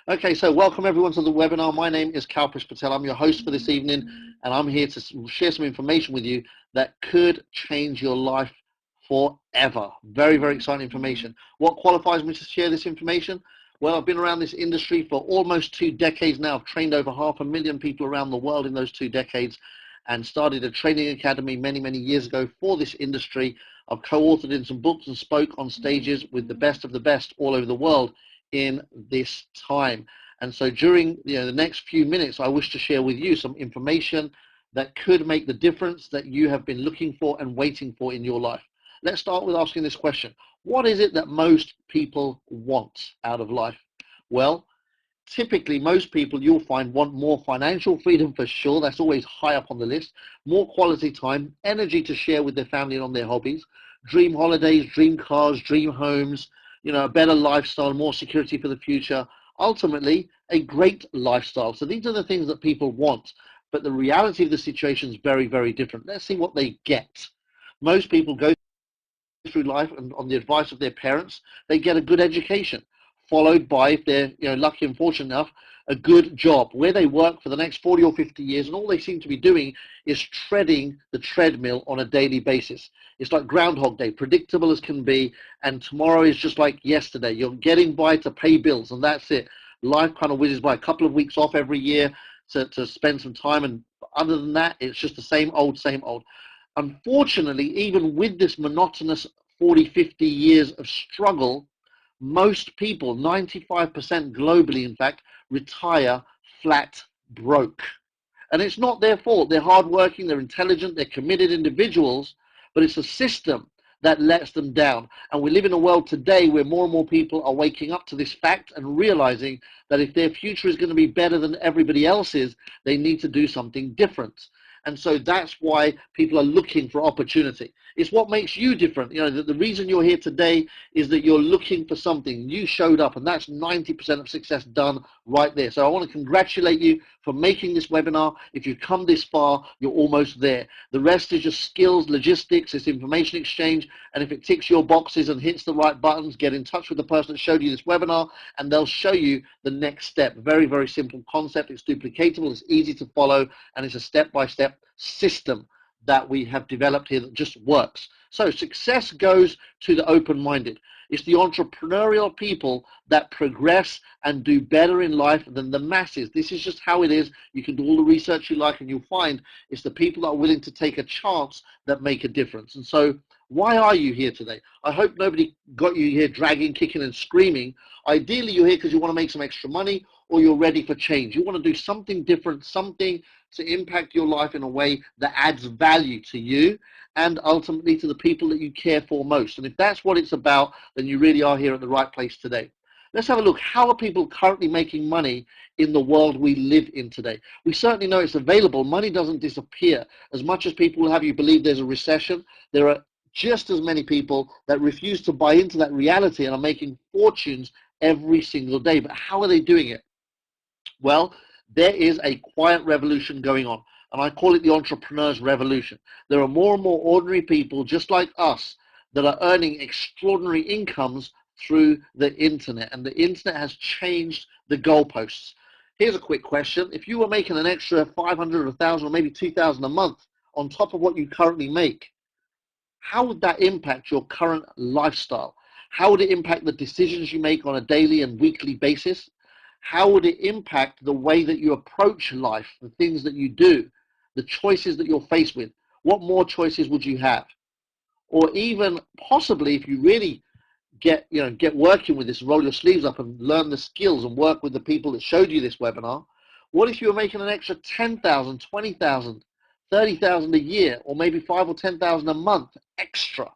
Okay, so welcome everyone to the webinar. My name is Kalpesh Patel. I'm your host for this evening, and I'm here to share some information with you that could change your life forever. Very, very exciting information. What qualifies me to share this information? Well, I've been around this industry for almost 2 decades now. I've trained over 500,000 people around the world in those 2 decades and started a training academy many, many years ago for this industry. I've co-authored in some books and spoke on stages with the best of the best all over the world in this time. And so during the next few minutes, I wish to share with you some information that could make the difference that you have been looking for and waiting for in your life. Let's start with asking this question. What is it that most people want out of life? Well, typically most people you'll find want more financial freedom for sure. That's always high up on the list. More quality time, energy to share with their family and on their hobbies, dream holidays, dream cars, dream homes, a better lifestyle, more security for the future, ultimately a great lifestyle. So these are the things that people want, but the reality of the situation is very, very different. Let's see what they get. Most people go through life and on the advice of their parents, they get a good education, followed by, if they're lucky and fortunate enough, a good job where they work for the next 40 or 50 years, and all they seem to be doing is treading the treadmill on a daily basis. It's like Groundhog Day, predictable as can be, and tomorrow is just like yesterday. You're getting by to pay bills, and that's it. Life kind of whizzes by. A couple of weeks off every year to spend some time, and other than that, it's just the same old, same old. Unfortunately, even with this monotonous 40, 50 years of struggle, most people, 95% globally, in fact, retire flat broke. And it's not their fault. They're hardworking, they're intelligent, they're committed individuals, but it's a system that lets them down. And we live in a world today where more and more people are waking up to this fact and realizing that if their future is going to be better than everybody else's, they need to do something different. And so that's why people are looking for opportunity. It's what makes you different. The reason you're here today is that you're looking for something. You showed up, and that's 90% of success done right there. So I want to congratulate you for making this webinar. If you've come this far, you're almost there. The rest is just skills, logistics, it's information exchange, and if it ticks your boxes and hits the right buttons, get in touch with the person that showed you this webinar, and they'll show you the next step. Very, very simple concept. It's duplicatable, it's easy to follow, and it's a step-by-step system that we have developed here that just works. So success goes to the open-minded. It's the entrepreneurial people that progress and do better in life than the masses. This is just how it is. You can do all the research you like, and you'll find it's the people that are willing to take a chance that make a difference. And so why are you here today? I hope nobody got you here dragging, kicking, and screaming. Ideally, you're here because you want to make some extra money, or you're ready for change. You want to do something different, something to impact your life in a way that adds value to you and ultimately to the people that you care for most. And if that's what it's about, then you really are here at the right place today. Let's have a look. How are people currently making money in the world we live in today? We certainly know it's available. Money doesn't disappear. As much as people will have you believe there's a recession, there are just as many people that refuse to buy into that reality and are making fortunes every single day. But how are they doing it? Well, there is a quiet revolution going on, and I call it the entrepreneur's revolution. There are more and more ordinary people just like us that are earning extraordinary incomes through the internet, and the internet has changed the goalposts. Here's a quick question. If you were making an extra 500 or 1,000 or maybe 2,000 a month on top of what you currently make, how would that impact your current lifestyle? How would it impact the decisions you make on a daily and weekly basis? How would it impact the way that you approach life, the things that you do, the choices that you're faced with? What more choices would you have? Or even possibly, if you really get working with this, roll your sleeves up and learn the skills and work with the people that showed you this webinar, what if you were making an extra 10,000, 20,000, 30,000 a year, or maybe 5 or 10,000 a month extra?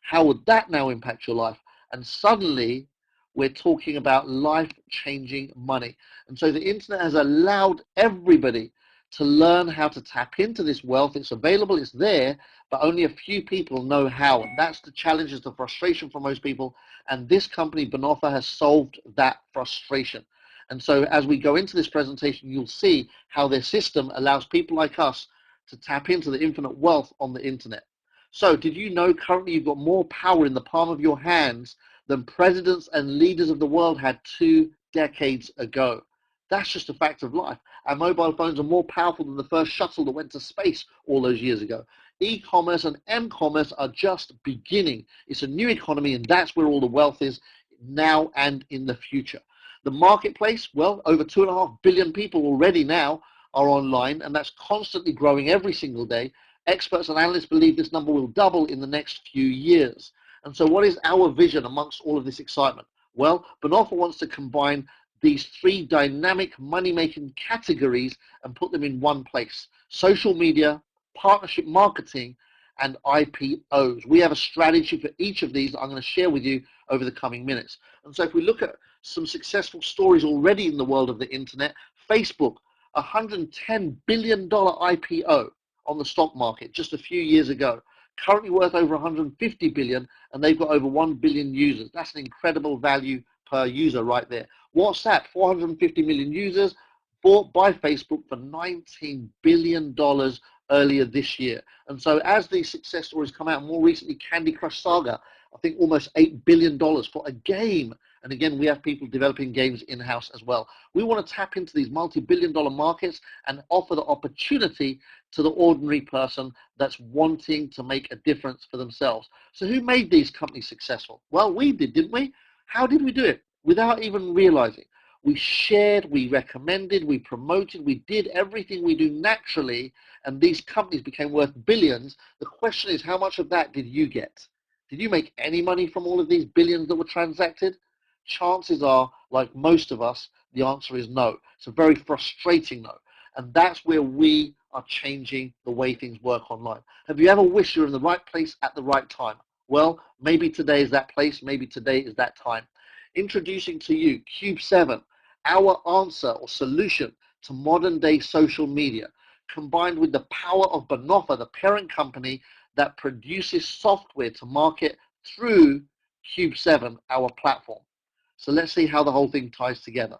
How would that now impact your life? And suddenly, we're talking about life-changing money. And so the internet has allowed everybody to learn how to tap into this wealth. It's available, it's there, but only a few people know how. And that's the challenge, is the frustration for most people. And this company, Bonofa, has solved that frustration. And so as we go into this presentation, you'll see how their system allows people like us to tap into the infinite wealth on the internet. So did you know currently you've got more power in the palm of your hands than presidents and leaders of the world had 2 decades ago. That's just a fact of life. Our mobile phones are more powerful than the first shuttle that went to space all those years ago. E-commerce and M-commerce are just beginning. It's a new economy, and that's where all the wealth is now and in the future. The marketplace, well, over 2.5 billion people already now are online, and that's constantly growing every single day. Experts and analysts believe this number will double in the next few years. And so what is our vision amongst all of this excitement? Well, Bonofa wants to combine these three dynamic money-making categories and put them in one place: social media, partnership marketing, and IPOs. We have a strategy for each of these that I'm going to share with you over the coming minutes. And so if we look at some successful stories already in the world of the internet, Facebook, $110 billion IPO on the stock market just a few years ago, currently worth over 150 billion, and they've got over 1 billion users. That's an incredible value per user right there. WhatsApp, 450 million users, bought by Facebook for $19 billion earlier this year. And so as these success stories come out, more recently Candy Crush Saga, I think almost $8 billion for a game. And again, we have people developing games in-house as well. We want to tap into these multi-billion-dollar markets and offer the opportunity to the ordinary person that's wanting to make a difference for themselves. So who made these companies successful? Well, we did, didn't we? How did we do it? Without even realizing. We shared, we recommended, we promoted, we did everything we do naturally, and these companies became worth billions. The question is, how much of that did you get? Did you make any money from all of these billions that were transacted? Chances are, like most of us, the answer is no. It's a very frustrating no. And that's where we are changing the way things work online. Have you ever wished you're in the right place at the right time? Well, maybe today is that place, maybe today is that time. Introducing to you Cube 7, our answer or solution to modern day social media, combined with the power of Bonofa, the parent company that produces software to market through Cube 7, our platform. So let's see how the whole thing ties together.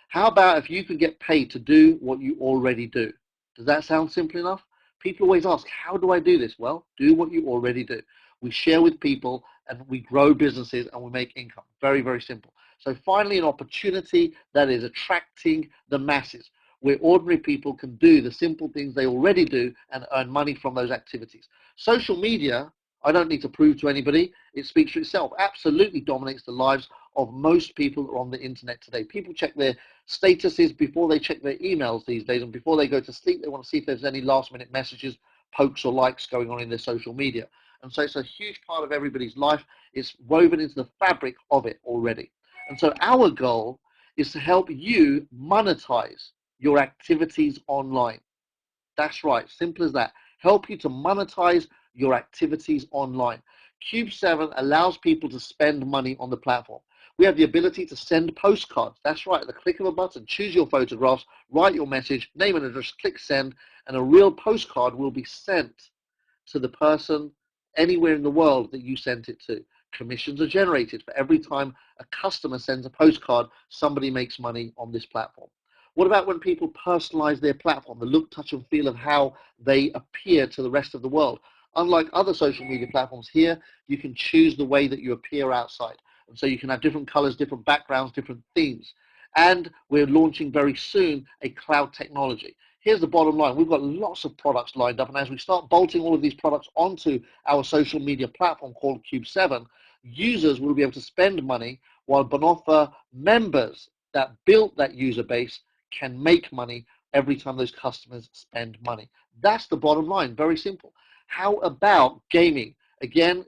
How about if you could get paid to do what you already do? Does that sound simple enough? People always ask, how do I do this? Well, do what you already do. We share with people and we grow businesses and we make income. Very, very simple. So finally, an opportunity that is attracting the masses, where ordinary people can do the simple things they already do and earn money from those activities. Social media, I don't need to prove to anybody, it speaks for itself, absolutely dominates the lives of most people who are on the internet today. People check their statuses before they check their emails these days, and before they go to sleep, they want to see if there's any last minute messages, pokes or likes going on in their social media. And so it's a huge part of everybody's life. It's woven into the fabric of it already. And so our goal is to help you monetize your activities online. That's right, simple as that. Help you to monetize your activities online. Cube 7 allows people to spend money on the platform. We have the ability to send postcards. That's right, at the click of a button, choose your photographs, write your message, name and address, click send, and a real postcard will be sent to the person anywhere in the world that you sent it to. Commissions are generated for every time a customer sends a postcard. Somebody makes money on this platform. What about when people personalize their platform, the look, touch, and feel of how they appear to the rest of the world? Unlike other social media platforms, here you can choose the way that you appear outside. And so you can have different colors, different backgrounds, different themes. And we're launching very soon a cloud technology. Here's the bottom line. We've got lots of products lined up, and as we start bolting all of these products onto our social media platform called Cube 7, users will be able to spend money, while Bonofa members that built that user base can make money every time those customers spend money. That's the bottom line, very simple. How about gaming? Again,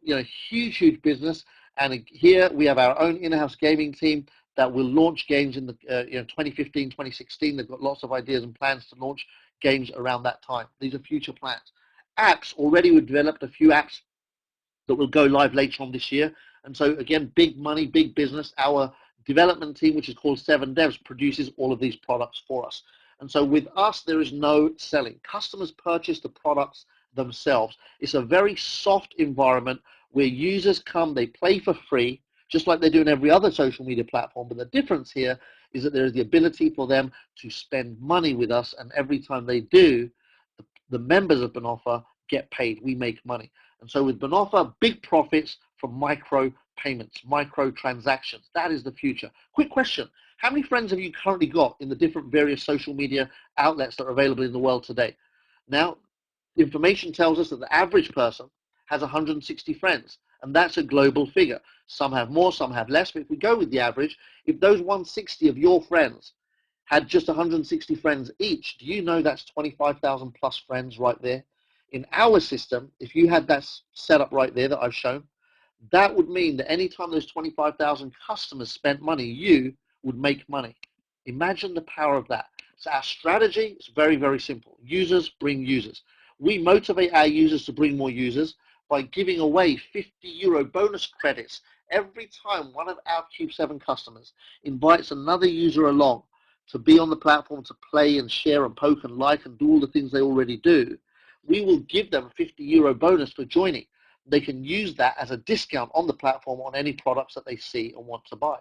huge, huge business, and here we have our own in-house gaming team that will launch games in the 2015, 2016. They've got lots of ideas and plans to launch games around that time. These are future plans. Apps, already we've developed a few apps that will go live later on this year. And so again, big money, big business. Our development team, which is called 7 Devs, produces all of these products for us. And so with us, there is no selling. Customers purchase the products themselves. It's a very soft environment where users come, they play for free, just like they do in every other social media platform. But the difference here is that there is the ability for them to spend money with us, and every time they do, the members of Bonofa get paid. We make money. And so with Bonofa, big profits from micro payments, micro transactions. That is the future. Quick question. How many friends have you currently got in the different various social media outlets that are available in the world today? Now, the information tells us that the average person has 160 friends, and that's a global figure. Some have more, some have less, but if we go with the average, if those 160 of your friends had just 160 friends each, do you know that's 25,000 plus friends right there? In our system, if you had that set up right there that I've shown, that would mean that anytime those 25,000 customers spent money, you would make money. Imagine the power of that. So our strategy is very, very simple. Users bring users. We motivate our users to bring more users by giving away €50 bonus credits every time one of our Cube 7 customers invites another user along to be on the platform to play and share and poke and like and do all the things they already do. We will give them a €50 bonus for joining. They can use that as a discount on the platform on any products that they see and want to buy.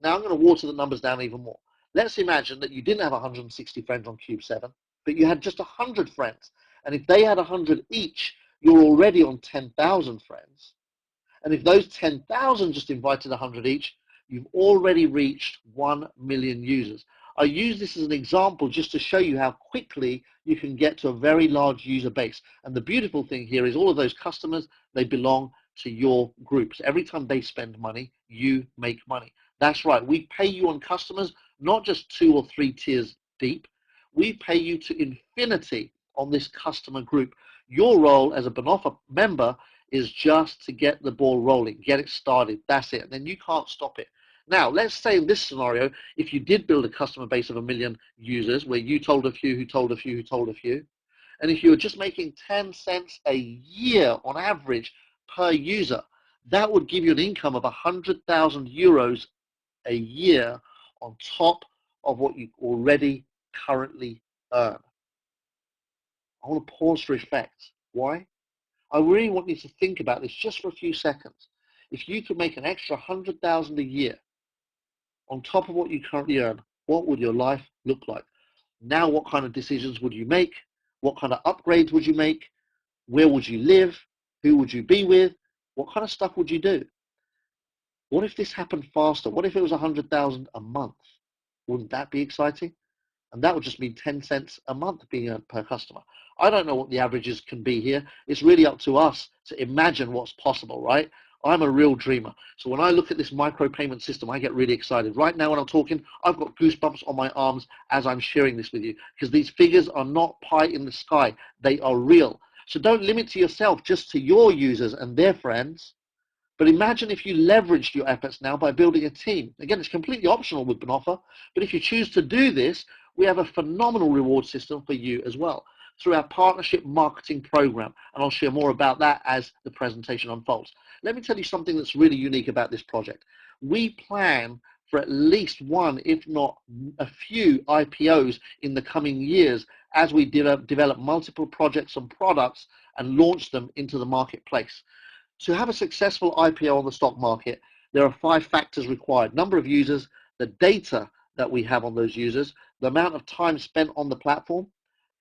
Now I'm going to water the numbers down even more. Let's imagine that you didn't have 160 friends on Cube 7, but you had just 100 friends. And if they had 100 each, you're already on 10,000 friends. And if those 10,000 just invited 100 each, you've already reached 1 million users. I use this as an example just to show you how quickly you can get to a very large user base. And the beautiful thing here is all of those customers, they belong to your groups. Every time they spend money, you make money. That's right. We pay you on customers, not just 2 or 3 tiers deep. We pay you to infinity on this customer group. Your role as a Bonofa member is just to get the ball rolling, get it started. That's it. And then you can't stop it. Now, let's say in this scenario, if you did build a customer base of 1 million users, where you told a few, who told a few, who told a few, and if you were just making 10 cents a year on average per user, that would give you an income of €100,000 a year on top of what you already currently earn. I want to pause for effect. Why? I really want you to think about this just for a few seconds. If you could make an extra 100,000 a year on top of what you currently earn, what would your life look like? Now, what kind of decisions would you make? What kind of upgrades would you make? Where would you live? Who would you be with? What kind of stuff would you do? What if this happened faster? What if it was 100,000 a month? Wouldn't that be exciting? And that would just mean 10 cents a month being earned per customer. I don't know what the averages can be here. It's really up to us to imagine what's possible, right? I'm a real dreamer. So when I look at this micropayment system, I get really excited. Right now when I'm talking, I've got goosebumps on my arms as I'm sharing this with you, because these figures are not pie in the sky. They are real. So don't limit to yourself just to your users and their friends. But imagine if you leveraged your efforts now by building a team. Again, it's completely optional with Bonofa, but if you choose to do this, we have a phenomenal reward system for you as well through our partnership marketing program. And I'll share more about that as the presentation unfolds. Let me tell you something that's really unique about this project. We plan for at least one, if not a few IPOs in the coming years as we develop multiple projects and products and launch them into the marketplace. To have a successful IPO on the stock market, there are 5 factors required: number of users, the data that we have on those users, the amount of time spent on the platform,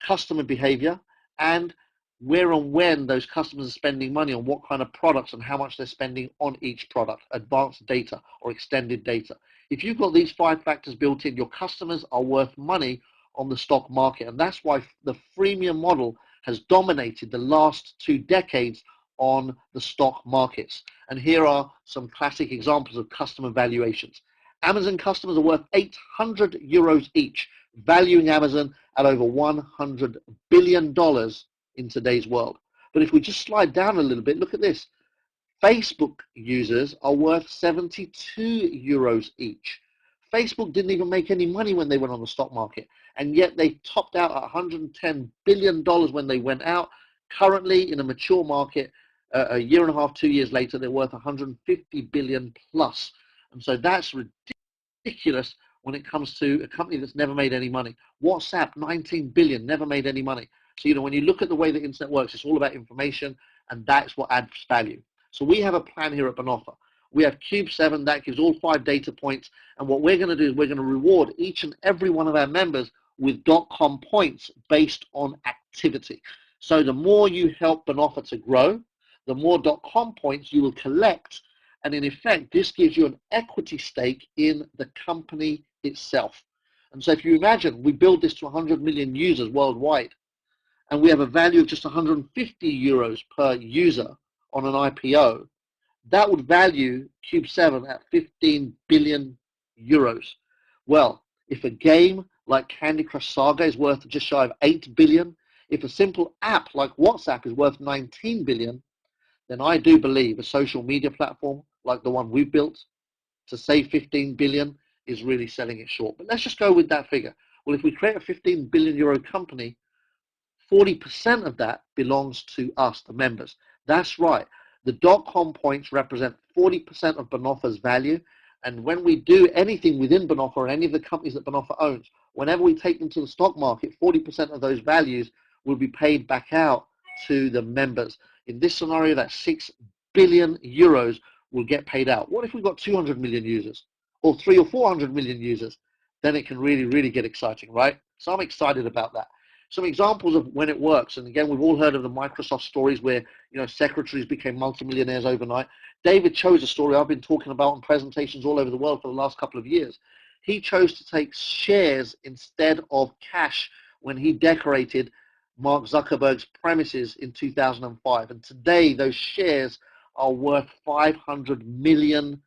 customer behavior, and where and when those customers are spending money on what kind of products and how much they're spending on each product, advanced data or extended data. If you've got these 5 factors built in, your customers are worth money on the stock market. And that's why the freemium model has dominated the last 2 decades on the stock markets. And here are some classic examples of customer valuations. Amazon customers are worth €800 each, valuing Amazon at over $100 billion in today's world. But if we just slide down a little bit, look at this. Facebook users are worth €72 each. Facebook didn't even make any money when they went on the stock market, and yet they topped out at $110 billion when they went out. Currently, in a mature market, a year and a half, 2 years later, they're worth 150 billion plus. And so that's ridiculous when it comes to a company that's never made any money. WhatsApp, 19 billion, never made any money. So, when you look at the way the internet works, it's all about information, and that's what adds value. So we have a plan here at Bonofa. We have Cube 7 that gives all 5 data points, and what we're going to do is we're going to reward each and every one of our members with .com points based on activity. So the more you help Bonofa to grow, the more .com points you will collect, and in effect, this gives you an equity stake in the company itself. And so if you imagine we build this to 100 million users worldwide, and we have a value of just 150 euros per user on an IPO, that would value Cube 7 at 15 billion euros. Well, if a game like Candy Crush Saga is worth just shy of 8 billion, if a simple app like WhatsApp is worth 19 billion, then I do believe a social media platform like the one we've built to save 15 billion is really selling it short. But let's just go with that figure. Well, if we create a 15 billion euro company, 40% of that belongs to us, the members. That's right. The .com points represent 40% of Bonofa's value. And when we do anything within Bonofa or any of the companies that Bonofa owns, whenever we take them to the stock market, 40% of those values will be paid back out to the members. In this scenario, that's 6 billion euros will get paid out. What if we've got 200 million users or 300 or 400 million users? Then it can really, really get exciting, right? So I'm excited about that. Some examples of when it works, and again, we've all heard of the Microsoft stories where secretaries became multimillionaires overnight. David chose a story I've been talking about in presentations all over the world for the last couple of years. He chose to take shares instead of cash when he decorated Mark Zuckerberg's premises in 2005. And today, those shares are worth $500 million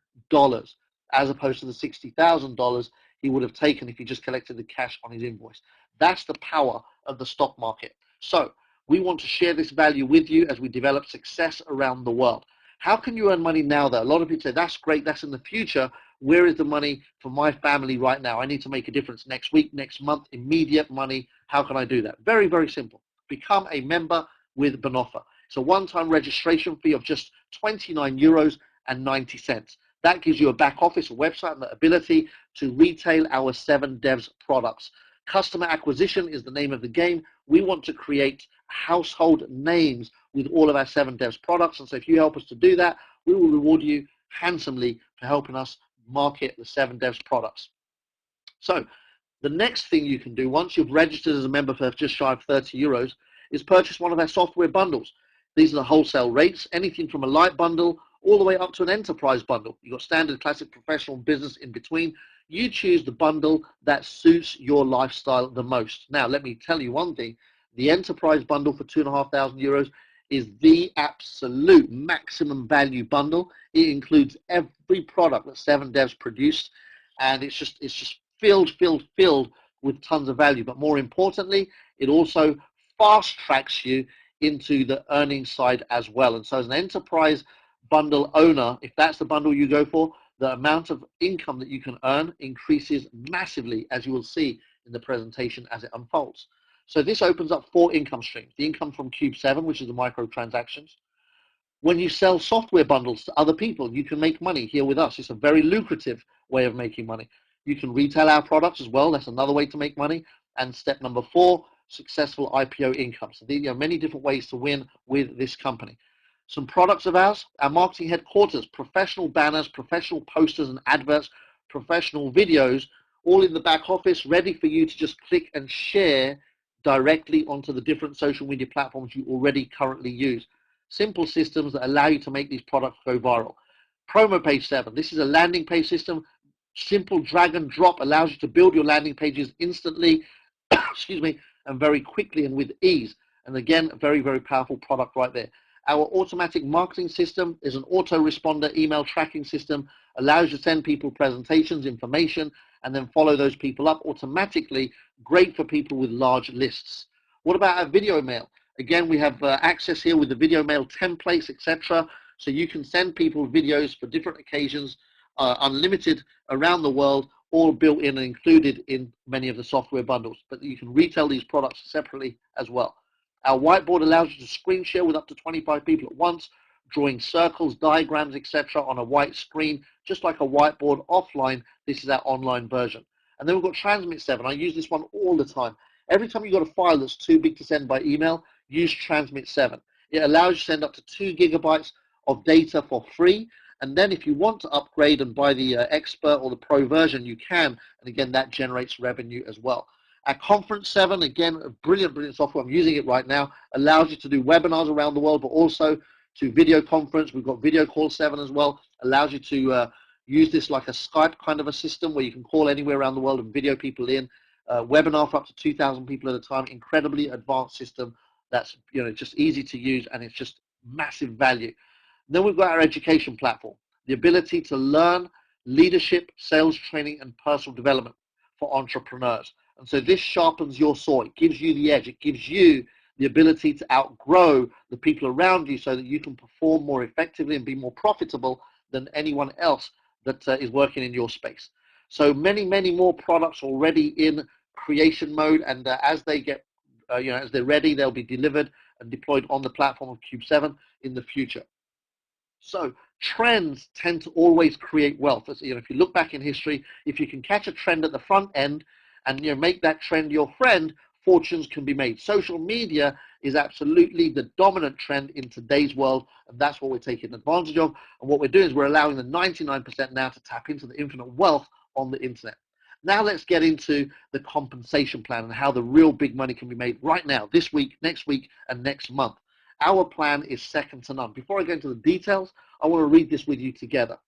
as opposed to the $60,000 he would have taken if he just collected the cash on his invoice. That's the power of the stock market. So we want to share this value with you as we develop success around the world. How can you earn money now, though? A lot of people say, that's great, that's in the future. Where is the money for my family right now? I need to make a difference next week, next month, immediate money. How can I do that? Very, very simple. Become a member with Bonofa. It's a one-time registration fee of just 29 euros and 90 cents. That gives you a back office, a website, and the ability to retail our 7devs products. Customer acquisition is the name of the game. We want to create household names with all of our 7devs products. And so if you help us to do that, we will reward you handsomely for helping us market the 7devs products. So the next thing you can do once you've registered as a member for just shy of 30 euros is purchase one of our software bundles. These are the wholesale rates, anything from a light bundle all the way up to an enterprise bundle. You've got standard, classic, professional, business in between. You choose the bundle that suits your lifestyle the most. Now, let me tell you one thing. The enterprise bundle for 2,500 euros is the absolute maximum value bundle. It includes every product that 7devs produced, and it's just filled with tons of value. But more importantly, it also fast tracks you into the earning side as well. And so as an enterprise bundle owner, if that's the bundle you go for, the amount of income that you can earn increases massively, as you will see in the presentation as it unfolds. So this opens up 4 income streams. The income from Cube 7, which is the microtransactions. When you sell software bundles to other people, you can make money here with us. It's a very lucrative way of making money. You can retail our products as well. That's another way to make money. And step number 4, successful IPO income. So there are many different ways to win with this company. Some products of ours, our marketing headquarters, professional banners, professional posters and adverts, professional videos, all in the back office, ready for you to just click and share directly onto the different social media platforms you already currently use. Simple systems that allow you to make these products go viral. Promo page 7, this is a landing page system. Simple drag and drop allows you to build your landing pages instantly, excuse me, and very quickly and with ease. And again, a very, very powerful product right there. Our automatic marketing system is an autoresponder email tracking system, allows you to send people presentations, information, and then follow those people up automatically. Great for people with large lists. What about our video mail? Again, we have access here with the video mail templates, etc. So you can send people videos for different occasions, unlimited around the world, all built in and included in many of the software bundles. But you can retail these products separately as well. Our whiteboard allows you to screen share with up to 25 people at once, drawing circles, diagrams, etc. on a white screen, just like a whiteboard offline. This is our online version. And then we've got Transmit 7. I use this one all the time. Every time you've got a file that's too big to send by email, use Transmit 7. It allows you to send up to 2 gigabytes of data for free. And then if you want to upgrade and buy the expert or the pro version, you can. And again, that generates revenue as well. Our Conference 7, again, a brilliant, brilliant software. I'm using it right now. Allows you to do webinars around the world, but also to video conference. We've got Video Call 7 as well. Allows you to Use this like a Skype kind of a system where you can call anywhere around the world and video people in. Webinar for up to 2,000 people at a time. Incredibly advanced system that's just easy to use, and it's just massive value. Then we've got our education platform, the ability to learn leadership, sales training, and personal development for entrepreneurs. And so this sharpens your saw. It gives you the edge. It gives you the ability to outgrow the people around you so that you can perform more effectively and be more profitable than anyone else that is working in your space. So many, many more products already in creation mode, and as they get, as they're ready, they'll be delivered and deployed on the platform of Cube 7 in the future. So trends tend to always create wealth. If you look back in history, if you can catch a trend at the front end and make that trend your friend, fortunes can be made. Social media is absolutely the dominant trend in today's world, and that's what we're taking advantage of. And what we're doing is we're allowing the 99% now to tap into the infinite wealth on the internet. Now let's get into the compensation plan and how the real big money can be made right now, this week, and next month. Our plan is second to none. Before I go into the details, I want to read this with you together.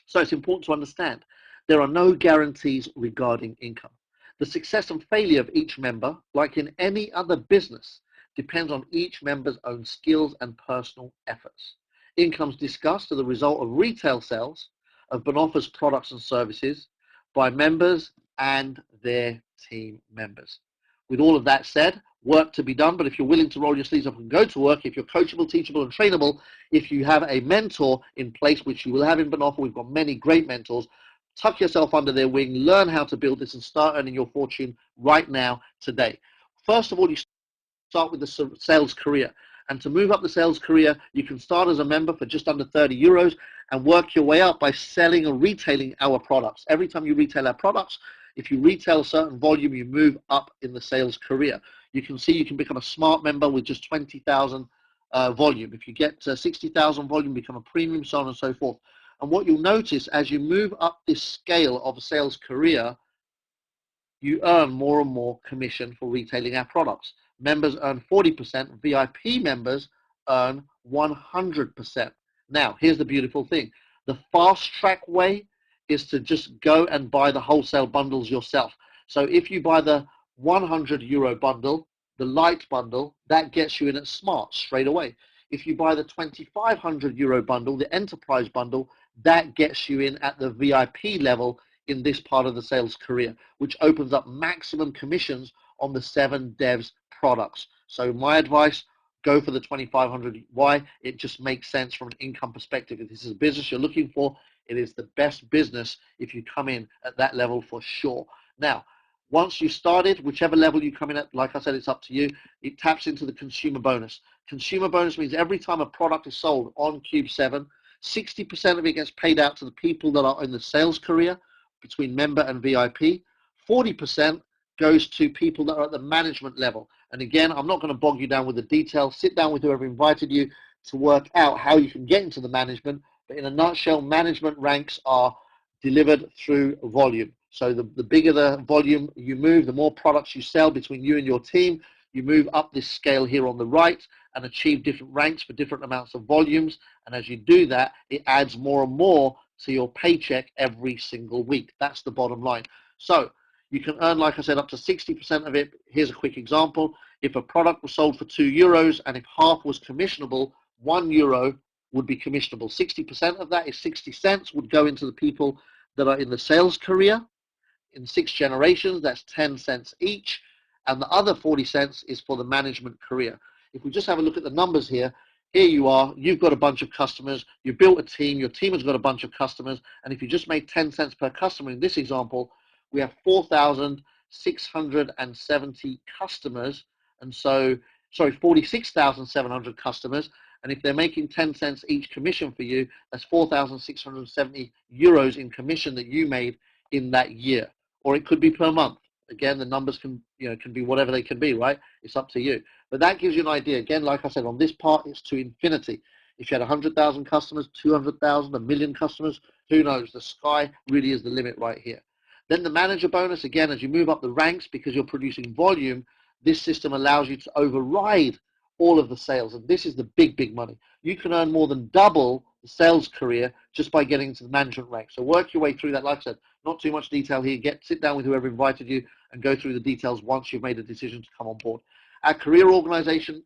So it's important to understand there are no guarantees regarding income. The success and failure of each member, like in any other business, depends on each member's own skills and personal efforts. Incomes discussed are the result of retail sales of Bonofa's products and services by members and their team members. With all of that said, work to be done, but if you're willing to roll your sleeves up and go to work, if you're coachable, teachable, and trainable, if you have a mentor in place, which you will have in Bonofa, we've got many great mentors, tuck yourself under their wing, learn how to build this, and start earning your fortune right now, today. First of all, you start with the sales career. And to move up the sales career, you can start as a member for just under 30 euros and work your way up by selling or retailing our products. Every time you retail our products, if you retail a certain volume, you move up in the sales career. You can see you can become a smart member with just 20,000 volume. If you get 60,000 volume, become a premium, so on and so forth. And what you'll notice as you move up this scale of a sales career, you earn more and more commission for retailing our products. Members earn 40%, VIP members earn 100%. Now, here's the beautiful thing. The fast track way is to just go and buy the wholesale bundles yourself. So if you buy the 100 euro bundle, the light bundle, that gets you in at smart straight away. If you buy the 2,500 euro bundle, the enterprise bundle, that gets you in at the VIP level in this part of the sales career, which opens up maximum commissions on the 7 devs products. So my advice, go for the 2,500. Why? It just makes sense from an income perspective. If this is a business you're looking for, it is the best business if you come in at that level for sure. Now, once you started, whichever level you come in at, like I said, it's up to you. It taps into the consumer bonus. Consumer bonus means every time a product is sold on Cube 7, 60% of it gets paid out to the people that are in the sales career between member and VIP. 40% goes to people that are at the management level. And again, I'm not going to bog you down with the details. Sit down with whoever invited you to work out how you can get into the management. But in a nutshell, management ranks are delivered through volume. So the bigger the volume you move, the more products you sell between you and your team, you move up this scale here on the right and achieve different ranks for different amounts of volumes. And as you do that, it adds more and more to your paycheck every single week. That's the bottom line. So you can earn, like I said, up to 60% of it. Here's a quick example. If a product was sold for 2 euros and if half was commissionable, 1 euro would be commissionable. 60% of that is 60 cents would go into the people that are in the sales career. In 6 generations, that's 10 cents each. And the other 40 cents is for the management career. If we just have a look at the numbers here, here you are, you've got a bunch of customers, you built a team, your team has got a bunch of customers, and if you just made 10 cents per customer in this example, we have 4,670 customers, and so, sorry, 46,700 customers, and if they're making 10 cents each commission for you, that's 4,670 euros in commission that you made in that year, or it could be per month. Again, the numbers can be whatever they can be, right? It's up to you. But that gives you an idea. Again, like I said, on this part, it's to infinity. If you had 100,000 customers, 200,000, a million customers, who knows? The sky really is the limit right here. Then the manager bonus, again, as you move up the ranks, because you're producing volume, this system allows you to override all of the sales. And this is the big money. You can earn more than double the sales career just by getting into the management rank. So work your way through that. Like I said, not too much detail here. Sit down with whoever invited you and go through the details once you've made a decision to come on board. Our career organization,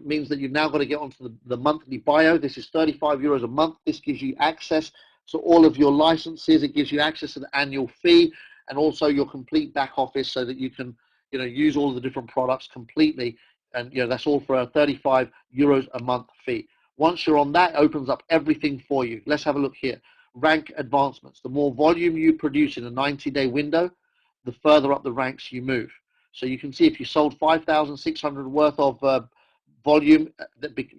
means that you've now got to get onto the monthly bio. This is €35 a month. This gives you access to all of your licenses. It gives you access to the annual fee and also your complete back office so that you can, use all of the different products completely. And, that's all for a €35 a month fee. Once you're on that, it opens up everything for you. Let's have a look here. Rank advancements. The more volume you produce in a 90-day window, the further up the ranks you move. So you can see if you sold 5,600 worth of volume,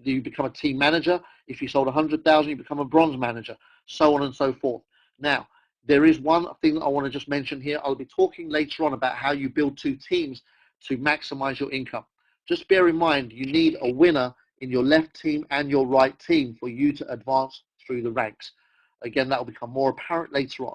you become a team manager. If you sold 100,000, you become a bronze manager, so on and so forth. Now, there is one thing that I want to just mention here. I'll be talking later on about how you build two teams to maximize your income. Just bear in mind, you need a winner in your left team and your right team for you to advance through the ranks. Again, that will become more apparent later on.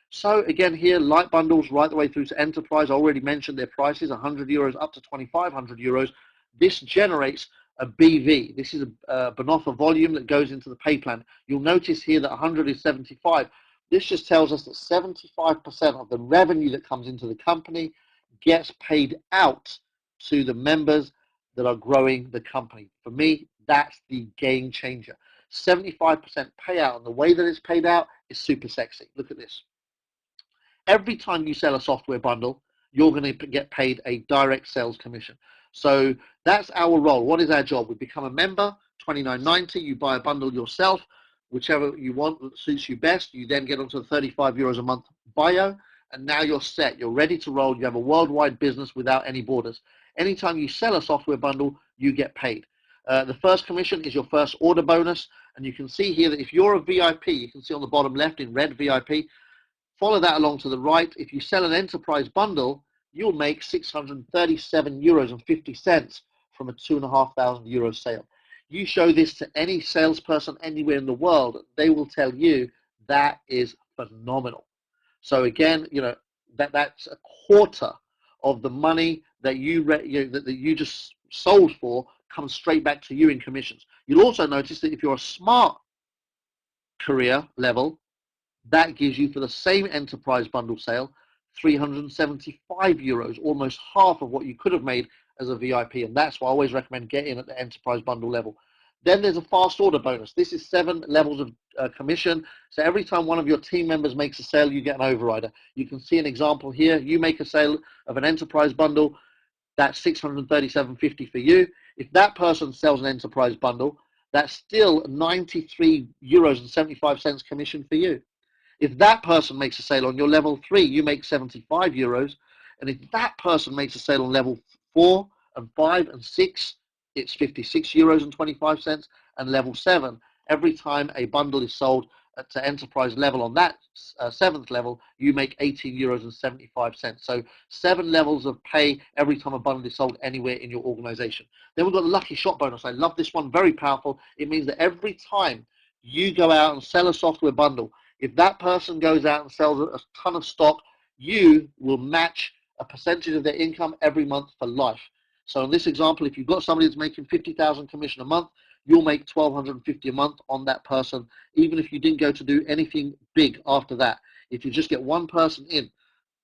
So again here, light bundles right the way through to enterprise. I already mentioned their prices, €100 up to €2,500. This generates a BV. This is a Bonofa volume that goes into the pay plan. You'll notice here that 100 is 75. This just tells us that 75% of the revenue that comes into the company gets paid out to the members that are growing the company. For me, that's the game changer. 75% payout, and the way that it's paid out is super sexy. Look at this. Every time you sell a software bundle, you're going to get paid a direct sales commission. So that's our role. What is our job? We become a member, $29.90. You buy a bundle yourself, whichever you want that suits you best. You then get onto the €35 a month bio, and now you're set. You're ready to roll. You have a worldwide business without any borders. Anytime you sell a software bundle, you get paid. The first commission is your first order bonus, and you can see here that if you're a VIP, you can see on the bottom left in red VIP, follow that along to the right. If you sell an enterprise bundle, you'll make €637.50 from a €2,500 sale. You show this to any salesperson anywhere in the world, they will tell you that is phenomenal. So again, that's a quarter of the money that that you just sold for comes straight back to you in commissions. You'll also notice that if you're a smart career level, that gives you, for the same enterprise bundle sale, €375, almost half of what you could have made as a VIP. And that's why I always recommend getting at the enterprise bundle level. Then there's a fast order bonus. This is 7 levels of commission. So every time one of your team members makes a sale, you get an overrider. You can see an example here. You make a sale of an enterprise bundle, that's $637.50 for you. If that person sells an enterprise bundle, that's still €93.75 commission for you. If that person makes a sale on your level 3, you make €75. And if that person makes a sale on level 4 and 5 and 6, it's €56.25. And level 7, every time a bundle is sold to enterprise level on that 7th level, you make €18.75. So 7 levels of pay every time a bundle is sold anywhere in your organization. Then we've got the lucky shot bonus. I love this one, very powerful. It means that every time you go out and sell a software bundle, if that person goes out and sells a ton of stock, you will match a percentage of their income every month for life. So in this example, if you've got somebody that's making 50,000 commission a month, you'll make $1,250 a month on that person, even if you didn't go to do anything big after that. If you just get one person in,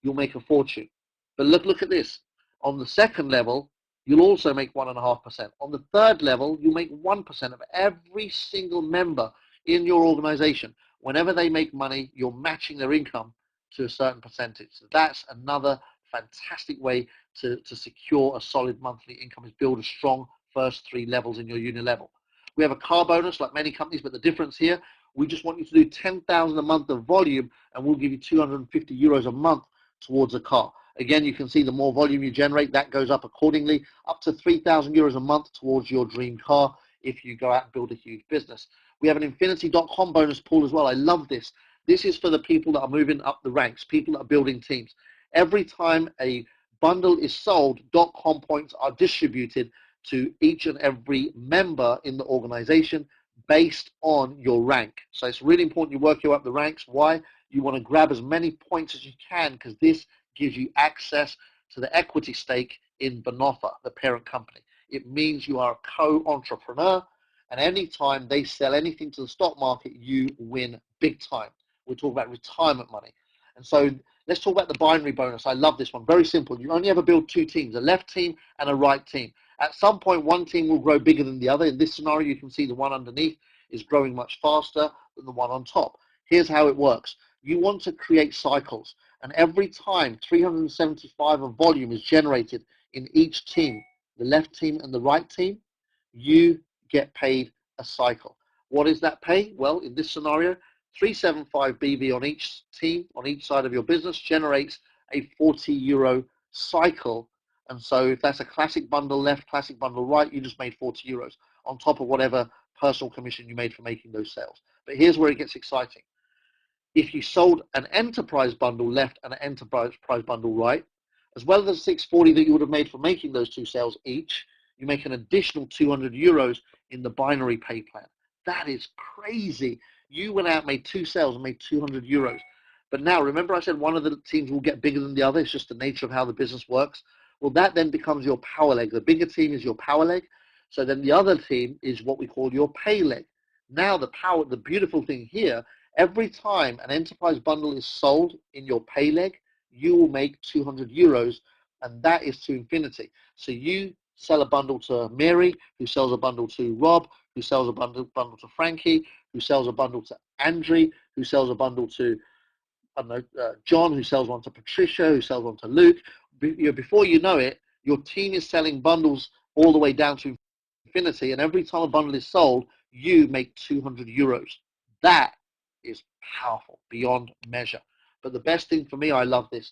you'll make a fortune. But look at this. On the second level, you'll also make 1.5%. On the third level, you'll make 1% of every single member in your organization. Whenever they make money, you're matching their income to a certain percentage. So that's another fantastic way to secure a solid monthly income, is build a strong first 3 levels in your uni level. We have a car bonus like many companies, but the difference here, we just want you to do 10,000 a month of volume, and we'll give you €250 a month towards a car. Again, you can see the more volume you generate, that goes up accordingly, up to €3,000 a month towards your dream car if you go out and build a huge business. We have an infinity.com bonus pool as well. I love this. This is for the people that are moving up the ranks, people that are building teams. Every time a bundle is sold, .com points are distributed to each and every member in the organization based on your rank. So it's really important you work your way up the ranks. Why? You want to grab as many points as you can, because this gives you access to the equity stake in Bonofa, the parent company. It means you are a co-entrepreneur, and anytime they sell anything to the stock market, you win big time. We're talking about retirement money. And so let's talk about the binary bonus. I love this one. Very simple. You only ever build two teams, a left team and a right team. At some point, one team will grow bigger than the other. In this scenario, you can see the one underneath is growing much faster than the one on top. Here's how it works. You want to create cycles, and every time 375 of volume is generated in each team, the left team and the right team, you get paid a cycle. What is that pay? Well, in this scenario, 375 BV on each team, on each side of your business, generates a 40 euro cycle. And so if that's a classic bundle left, classic bundle right, you just made 40 euros on top of whatever personal commission you made for making those sales. But here's where it gets exciting. If you sold an enterprise bundle left and an enterprise bundle right, as well as the 640 that you would have made for making those two sales each, you make an additional 200 euros in the binary pay plan. That is crazy. You went out, made two sales, and made 200 euros. But now, remember I said one of the teams will get bigger than the other. It's just the nature of how the business works. Well, that then becomes your power leg. The bigger team is your power leg. So then the other team is what we call your pay leg. Now the beautiful thing here, every time an enterprise bundle is sold in your pay leg, you will make 200 euros, and that is to infinity. So you sell a bundle to Mary, who sells a bundle to Rob, who sells a bundle to Frankie, who sells a bundle to Andre, who sells a bundle to John, who sells one to Patricia, who sells one to Luke. Before you know it, your team is selling bundles all the way down to infinity, and every time a bundle is sold, you make 200 euros. That is powerful beyond measure. But the best thing for me, I love this.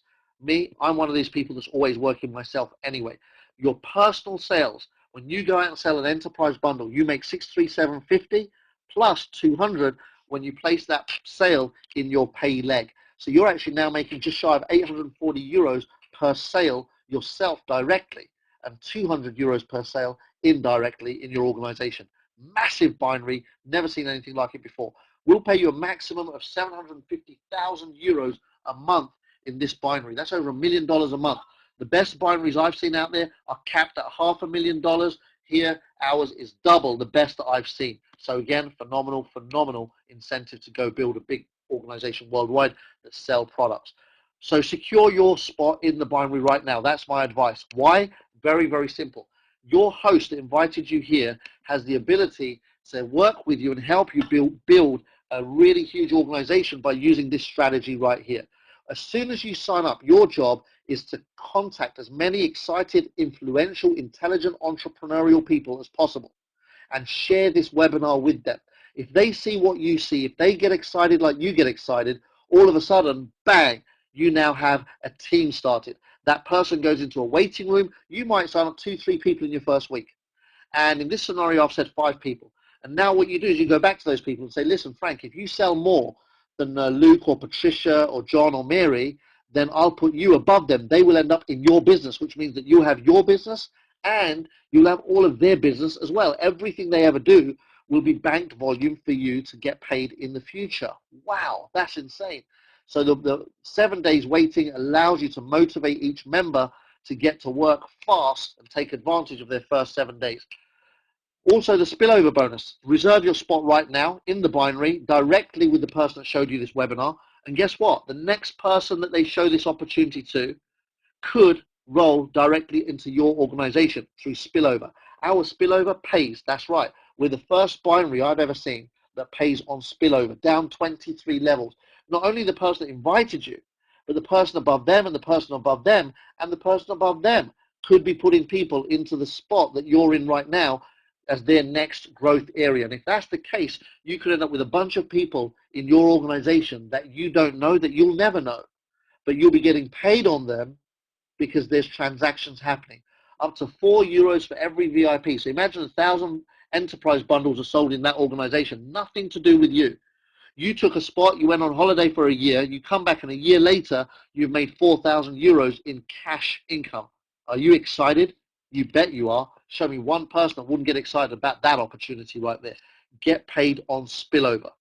I'm one of these people that's always working myself anyway. Your personal sales, when you go out and sell an enterprise bundle, you make 637.50 plus 200 when you place that sale in your pay leg. So you're actually now making just shy of 840 euros per sale yourself directly, and 200 euros per sale indirectly in your organization. Massive binary, never seen anything like it before. We'll pay you a maximum of 750,000 euros a month in this binary. That's over $1 million a month. The best binaries I've seen out there are capped at $500,000. Here, ours is double the best that I've seen. So again, phenomenal incentive to go build a big organization worldwide that sell products. So secure your spot in the binary right now. That's my advice. Why? Very simple. Your host that invited you here has the ability to work with you and help you build a really huge organization by using this strategy right here. As soon as you sign up, your job is to contact as many excited, influential, intelligent, entrepreneurial people as possible and share this webinar with them. If they see what you see, if they get excited like you get excited, all of a sudden, bang, you now have a team started. That person goes into a waiting room. You might sign up 2-3 people in your first week. And in this scenario, I've said 5 people. And now what you do is you go back to those people and say, listen, Frank, if you sell more than Luke or Patricia or John or Mary, then I'll put you above them. They will end up in your business, which means that you have your business and you'll have all of their business as well. Everything they ever do will be banked volume for you to get paid in the future. Wow, that's insane. So the 7 days waiting allows you to motivate each member to get to work fast and take advantage of their first 7 days. Also, the spillover bonus. Reserve your spot right now in the binary directly with the person that showed you this webinar. And guess what? The next person that they show this opportunity to could roll directly into your organization through spillover. Our spillover pays. That's right. We're the first binary I've ever seen that pays on spillover, down 23 levels. Not only the person that invited you, but the person above them and the person above them and the person above them could be putting people into the spot that you're in right now as their next growth area. And if that's the case, you could end up with a bunch of people in your organization that you don't know, that you'll never know, but you'll be getting paid on them because there's transactions happening. Up to €4 for every VIP. So imagine 1,000 enterprise bundles are sold in that organization, nothing to do with you. You took a spot, you went on holiday for a year, you come back and a year later, you've made 4,000 euros in cash income. Are you excited? You bet you are. Show me one person that wouldn't get excited about that opportunity right there. Get paid on spillover.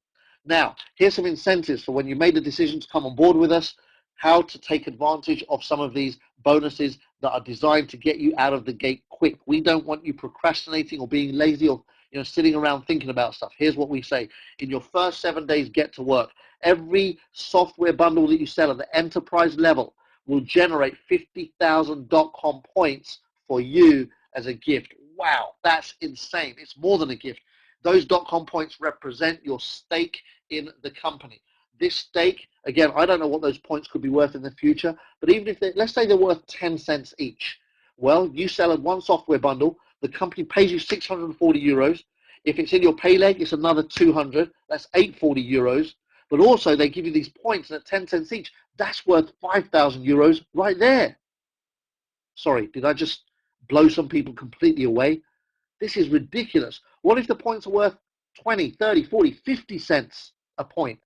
Now, here's some incentives for when you made the decision to come on board with us, how to take advantage of some of these bonuses that are designed to get you out of the gate quick. We don't want you procrastinating or being lazy or sitting around thinking about stuff. Here's what we say. In your first 7 days, get to work. Every software bundle that you sell at the enterprise level will generate 50,000 .com points for you as a gift. Wow, that's insane. It's more than a gift. Those .com points represent your stake in the company. This stake, again, I don't know what those points could be worth in the future, but even if let's say they're worth 10 cents each. Well, you sell one software bundle, the company pays you 640 euros. If it's in your pay leg, it's another 200. That's 840 euros. But also, they give you these points at 10 cents each. That's worth 5,000 euros right there. Sorry, did I just blow some people completely away? This is ridiculous. What if the points are worth 20, 30, 40, 50 cents a point?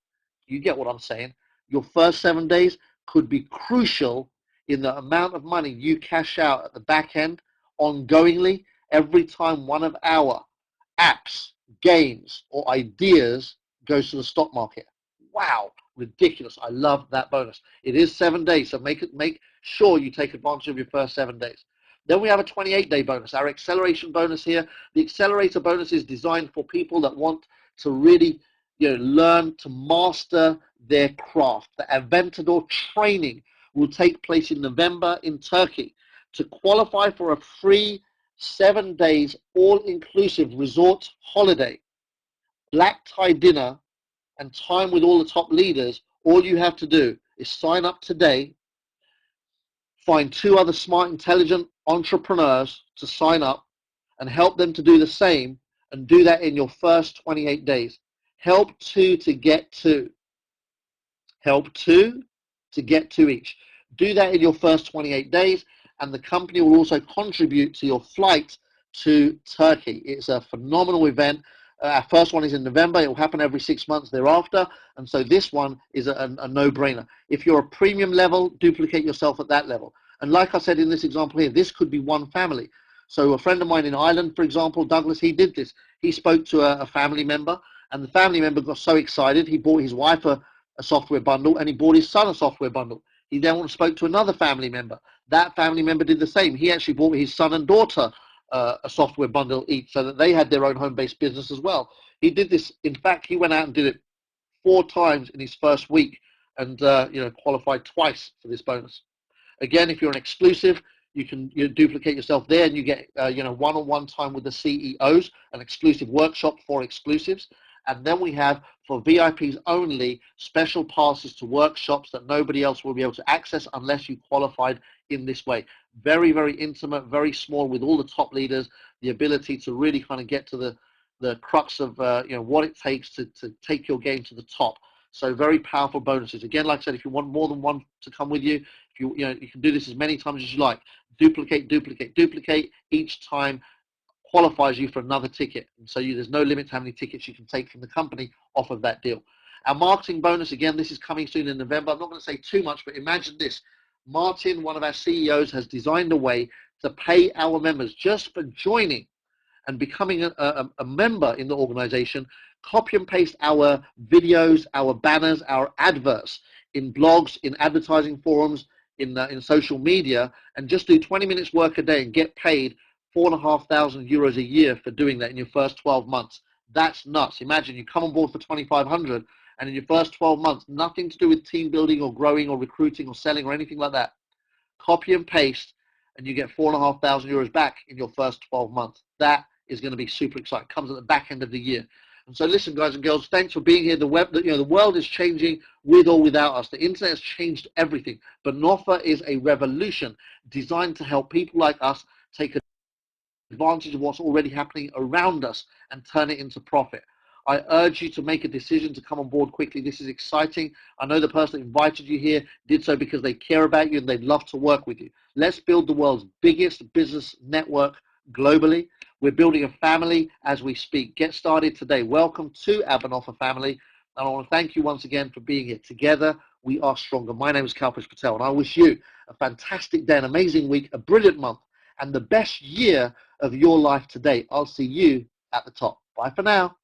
You get what I'm saying? Your first 7 days could be crucial in the amount of money you cash out at the back end ongoingly every time one of our apps, games, or ideas goes to the stock market. Wow, ridiculous. I love that bonus. It is 7 days, so make sure you take advantage of your first 7 days. Then we have a 28-day bonus, our acceleration bonus here. The accelerator bonus is designed for people that want to really learn to master their craft. The Aventador training will take place in November in Turkey. To qualify for a free 7 days all-inclusive resort holiday, black tie dinner, and time with all the top leaders, all you have to do is sign up today, find 2 other smart, intelligent entrepreneurs to sign up, and help them to do the same, and do that in your first 28 days. Help 2 to get 2. Help 2 to get 2 each. Do that in your first 28 days, and the company will also contribute to your flight to Turkey. It's a phenomenal event. Our first one is in November. It will happen every 6 months thereafter, and so this one is a no-brainer. If you're a premium level, duplicate yourself at that level. And like I said in this example here, this could be one family. So a friend of mine in Ireland, for example, Douglas, he did this. He spoke to a family member, and the family member got so excited, he bought his wife a software bundle, and he bought his son a software bundle. He then spoke to another family member. That family member did the same. He actually bought his son and daughter a software bundle each, so that they had their own home-based business as well. He did this. In fact, he went out and did it 4 times in his first week, and qualified twice for this bonus. Again, if you're an exclusive, you can duplicate yourself there, and you get one-on-one time with the CEOs, an exclusive workshop for exclusives. And then we have, for VIPs only, special passes to workshops that nobody else will be able to access unless you qualified in this way. Very, very intimate, very small, with all the top leaders, the ability to really kind of get to the crux of what it takes to take your game to the top. So very powerful bonuses. Again, like I said, if you want more than one to come with you, if you can do this as many times as you like. Duplicate, duplicate, duplicate. Each time qualifies you for another ticket, and so there's no limit to how many tickets you can take from the company off of that deal. Our marketing bonus, again, this is coming soon in November. I'm not going to say too much, but imagine this. Martin, one of our CEOs, has designed a way to pay our members just for joining and becoming a member in the organization. Copy and paste our videos, our banners, our adverts in blogs, in advertising forums, in social media, and just do 20 minutes work a day and get paid 4,500 euros a year for doing that in your first 12 months. That's nuts. Imagine you come on board for 2,500, and in your first 12 months, nothing to do with team building or growing or recruiting or selling or anything like that. Copy and paste, and you get 4,500 euros back in your first 12 months. That is going to be super exciting. It comes at the back end of the year. And so listen, guys and girls, thanks for being here. The world is changing with or without us. The internet has changed everything. Bonofa is a revolution designed to help people like us take advantage of what's already happening around us and turn it into profit. I urge you to make a decision to come on board quickly. This is exciting. I know the person that invited you here did so because they care about you and they'd love to work with you. Let's build the world's biggest business network globally. We're building a family as we speak. Get started today. Welcome to our Bonofa family. And I want to thank you once again for being here. Together, we are stronger. My name is Kalpesh Patel, and I wish you a fantastic day, an amazing week, a brilliant month, and the best year of your life today. I'll see you at the top. Bye for now.